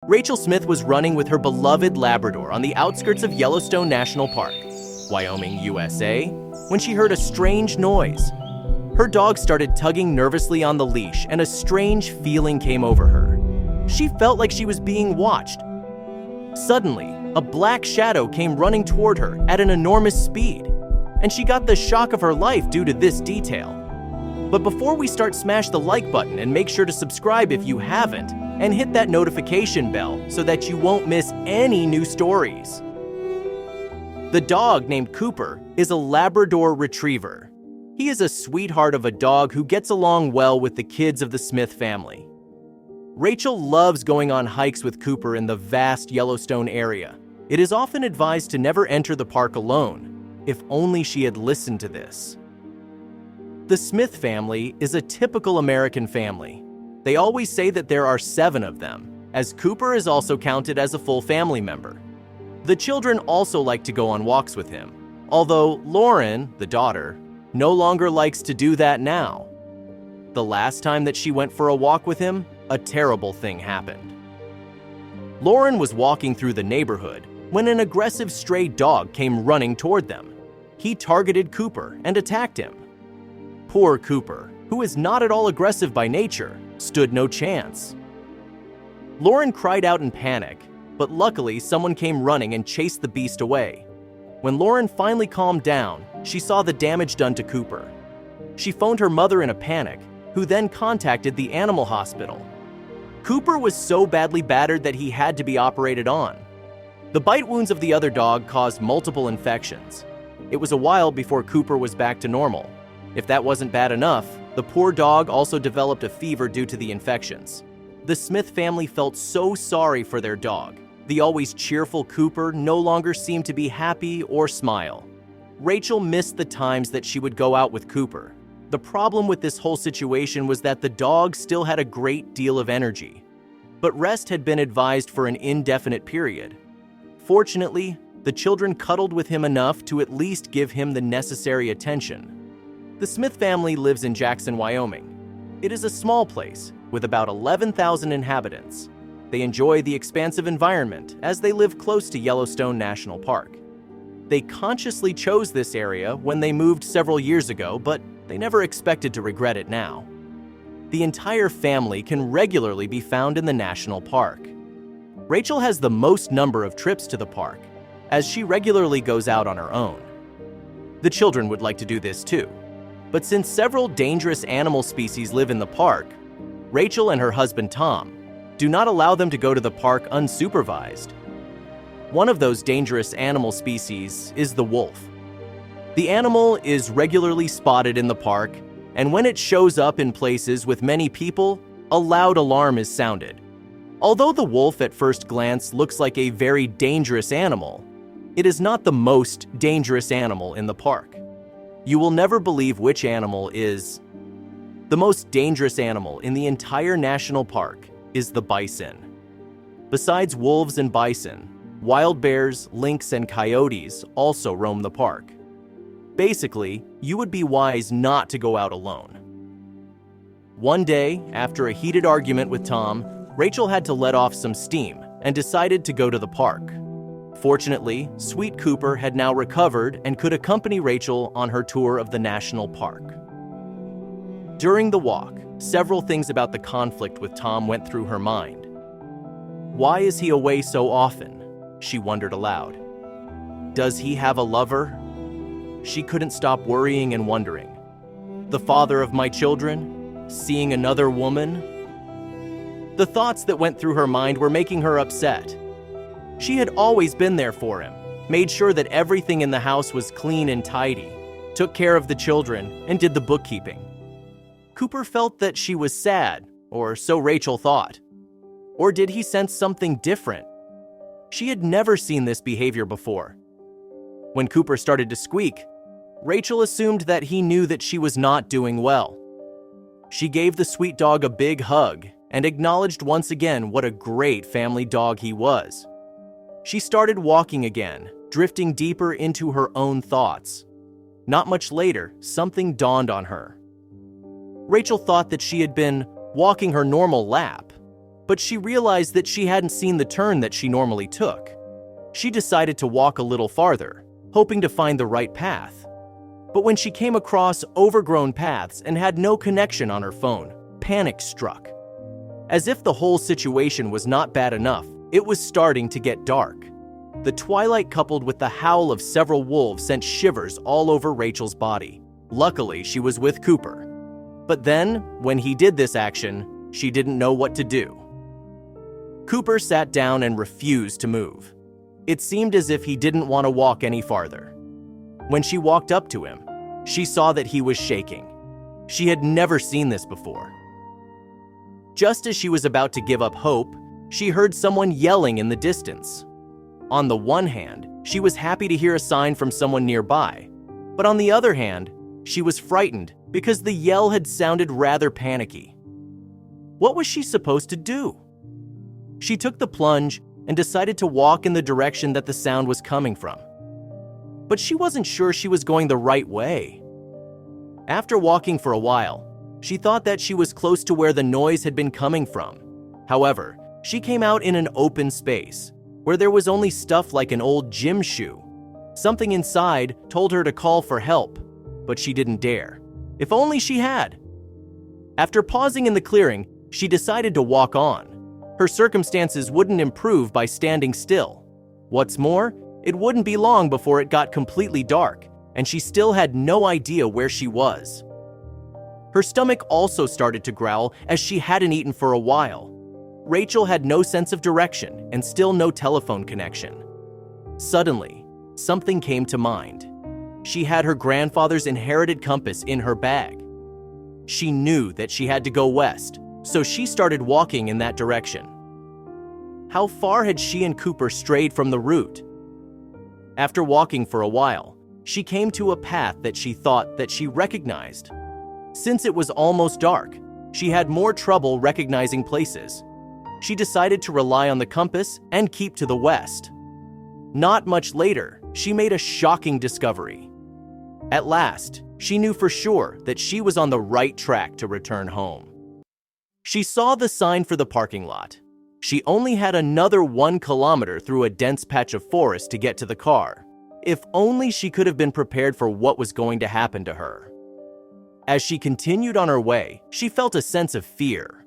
Rachel Smith was running with her beloved Labrador on the outskirts of Yellowstone National Park, Wyoming, USA, when she heard a strange noise. Her dog started tugging nervously on the leash, and a strange feeling came over her. She felt like she was being watched. Suddenly, a black shadow came running toward her at an enormous speed, and she got the shock of her life due to this detail. But before we start, smash the like button and make sure to subscribe if you haven't, and hit that notification bell so that you won't miss any new stories. The dog, named Cooper, is a Labrador retriever. He is a sweetheart of a dog who gets along well with the kids of the Smith family. Rachel loves going on hikes with Cooper in the vast Yellowstone area. It is often advised to never enter the park alone. If only she had listened to this. The Smith family is a typical American family. They always say that there are 7 of them, as Cooper is also counted as a full family member. The children also like to go on walks with him, although Lauren, the daughter, no longer likes to do that now. The last time that she went for a walk with him, a terrible thing happened. Lauren was walking through the neighborhood when an aggressive stray dog came running toward them. He targeted Cooper and attacked him. Poor Cooper, who is not at all aggressive by nature, stood no chance. Lauren cried out in panic, but luckily someone came running and chased the beast away. When Lauren finally calmed down, she saw the damage done to Cooper. She phoned her mother in a panic, who then contacted the animal hospital. Cooper was so badly battered that he had to be operated on. The bite wounds of the other dog caused multiple infections. It was a while before Cooper was back to normal. If that wasn't bad enough, the poor dog also developed a fever due to the infections. The Smith family felt so sorry for their dog. The always cheerful Cooper no longer seemed to be happy or smile. Rachel missed the times that she would go out with Cooper. The problem with this whole situation was that the dog still had a great deal of energy, but rest had been advised for an indefinite period. Fortunately, the children cuddled with him enough to at least give him the necessary attention. The Smith family lives in Jackson, Wyoming. It is a small place with about 11,000 inhabitants. They enjoy the expansive environment as they live close to Yellowstone National Park. They consciously chose this area when they moved several years ago, but they never expected to regret it now. The entire family can regularly be found in the national park. Rachel has the most number of trips to the park, as she regularly goes out on her own. The children would like to do this too. But since several dangerous animal species live in the park, Rachel and her husband Tom do not allow them to go to the park unsupervised. One of those dangerous animal species is the wolf. The animal is regularly spotted in the park, and when it shows up in places with many people, a loud alarm is sounded. Although the wolf at first glance looks like a very dangerous animal, it is not the most dangerous animal in the park. You will never believe which animal is. The most dangerous animal in the entire national park is the bison. Besides wolves and bison, wild bears, lynx, and coyotes also roam the park. Basically, you would be wise not to go out alone. One day, after a heated argument with Tom, Rachel had to let off some steam and decided to go to the park. Fortunately, Sweet Cooper had now recovered and could accompany Rachel on her tour of the national park. During the walk, several things about the conflict with Tom went through her mind. Why is he away so often? She wondered aloud. Does he have a lover? She couldn't stop worrying and wondering. The father of my children? Seeing another woman? The thoughts that went through her mind were making her upset. She had always been there for him, made sure that everything in the house was clean and tidy, took care of the children, and did the bookkeeping. Cooper felt that she was sad, or so Rachel thought. Or did he sense something different? She had never seen this behavior before. When Cooper started to squeak, Rachel assumed that he knew that she was not doing well. She gave the sweet dog a big hug and acknowledged once again what a great family dog he was. She started walking again, drifting deeper into her own thoughts. Not much later, something dawned on her. Rachel thought that she had been walking her normal lap, but she realized that she hadn't seen the turn that she normally took. She decided to walk a little farther, hoping to find the right path. But when she came across overgrown paths and had no connection on her phone, panic struck. As if the whole situation was not bad enough, it was starting to get dark. The twilight coupled with the howl of several wolves sent shivers all over Rachel's body. Luckily, she was with Cooper. But then, when he did this action, she didn't know what to do. Cooper sat down and refused to move. It seemed as if he didn't want to walk any farther. When she walked up to him, she saw that he was shaking. She had never seen this before. Just as she was about to give up hope, she heard someone yelling in the distance. On the one hand, she was happy to hear a sign from someone nearby, but on the other hand, she was frightened because the yell had sounded rather panicky. What was she supposed to do? She took the plunge and decided to walk in the direction that the sound was coming from. But she wasn't sure she was going the right way. After walking for a while, she thought that she was close to where the noise had been coming from. However, she came out in an open space where there was only stuff like an old gym shoe. Something inside told her to call for help, but she didn't dare. If only she had. After pausing in the clearing, she decided to walk on. Her circumstances wouldn't improve by standing still. What's more, it wouldn't be long before it got completely dark, and she still had no idea where she was. Her stomach also started to growl as she hadn't eaten for a while. Rachel had no sense of direction and still no telephone connection. Suddenly, something came to mind. She had her grandfather's inherited compass in her bag. She knew that she had to go west, so she started walking in that direction. How far had she and Cooper strayed from the route? After walking for a while, she came to a path that she thought that she recognized. Since it was almost dark, she had more trouble recognizing places. She decided to rely on the compass and keep to the west. Not much later, she made a shocking discovery. At last, she knew for sure that she was on the right track to return home. She saw the sign for the parking lot. She only had another 1 kilometer through a dense patch of forest to get to the car. If only she could have been prepared for what was going to happen to her. As she continued on her way, she felt a sense of fear.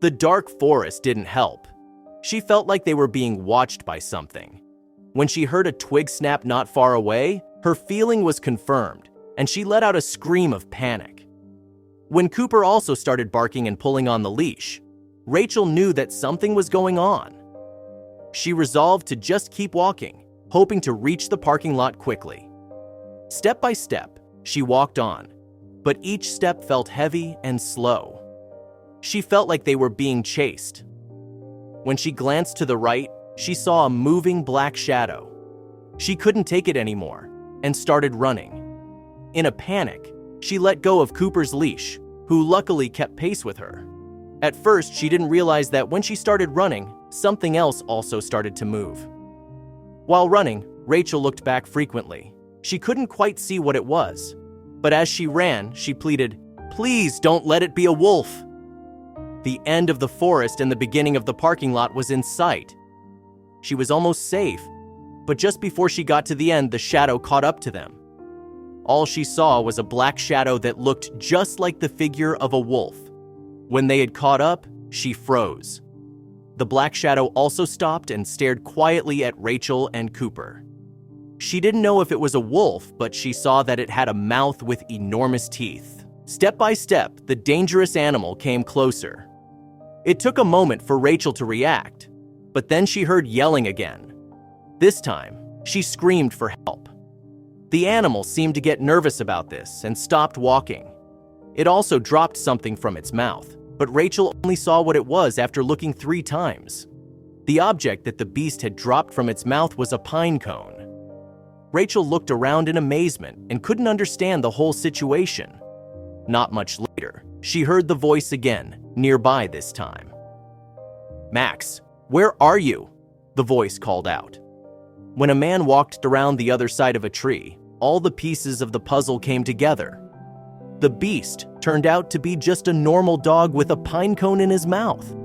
The dark forest didn't help. She felt like they were being watched by something. When she heard a twig snap not far away, her feeling was confirmed, and she let out a scream of panic. When Cooper also started barking and pulling on the leash, Rachel knew that something was going on. She resolved to just keep walking, hoping to reach the parking lot quickly. Step by step, she walked on, but each step felt heavy and slow. She felt like they were being chased. When she glanced to the right, she saw a moving black shadow. She couldn't take it anymore and started running. In a panic, she let go of Cooper's leash, who luckily kept pace with her. At first, she didn't realize that when she started running, something else also started to move. While running, Rachel looked back frequently. She couldn't quite see what it was, but as she ran, she pleaded, "Please don't let it be a wolf." The end of the forest and the beginning of the parking lot was in sight. She was almost safe, but just before she got to the end, the shadow caught up to them. All she saw was a black shadow that looked just like the figure of a wolf. When they had caught up, she froze. The black shadow also stopped and stared quietly at Rachel and Cooper. She didn't know if it was a wolf, but she saw that it had a mouth with enormous teeth. Step by step, the dangerous animal came closer. It took a moment for Rachel to react, but then she heard yelling again. This time, she screamed for help. The animal seemed to get nervous about this and stopped walking. It also dropped something from its mouth, but Rachel only saw what it was after looking 3 times. The object that the beast had dropped from its mouth was a pine cone. Rachel looked around in amazement and couldn't understand the whole situation. Not much later, she heard the voice again, nearby this time. "Max, where are you?" the voice called out. When a man walked around the other side of a tree, all the pieces of the puzzle came together. The beast turned out to be just a normal dog with a pine cone in his mouth.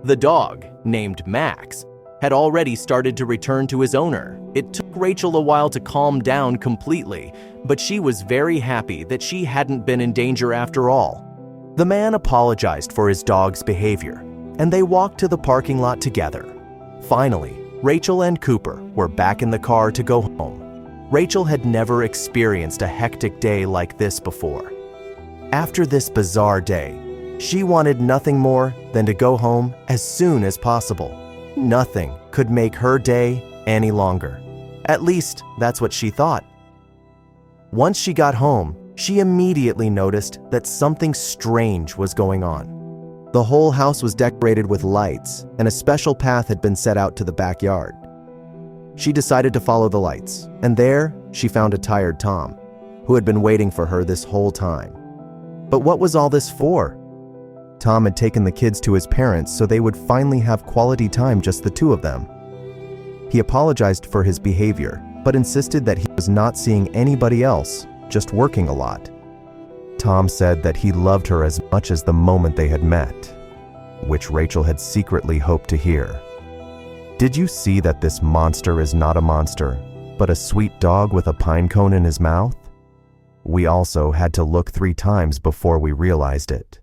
The dog, named Max, had already started to return to his owner. It took Rachel a while to calm down completely, but she was very happy that she hadn't been in danger after all. The man apologized for his dog's behavior, and they walked to the parking lot together. Finally, Rachel and Cooper were back in the car to go home. Rachel had never experienced a hectic day like this before. After this bizarre day, she wanted nothing more than to go home as soon as possible. Nothing could make her day any longer. At least, that's what she thought. Once she got home, she immediately noticed that something strange was going on. The whole house was decorated with lights, and a special path had been set out to the backyard. She decided to follow the lights, and there she found a tired Tom, who had been waiting for her this whole time. But what was all this for? Tom had taken the kids to his parents so they would finally have quality time, just the two of them. He apologized for his behavior, but insisted that he was not seeing anybody else, just working a lot. Tom said that he loved her as much as the moment they had met, which Rachel had secretly hoped to hear. Did you see that this monster is not a monster, but a sweet dog with a pine cone in his mouth? We also had to look 3 times before we realized it.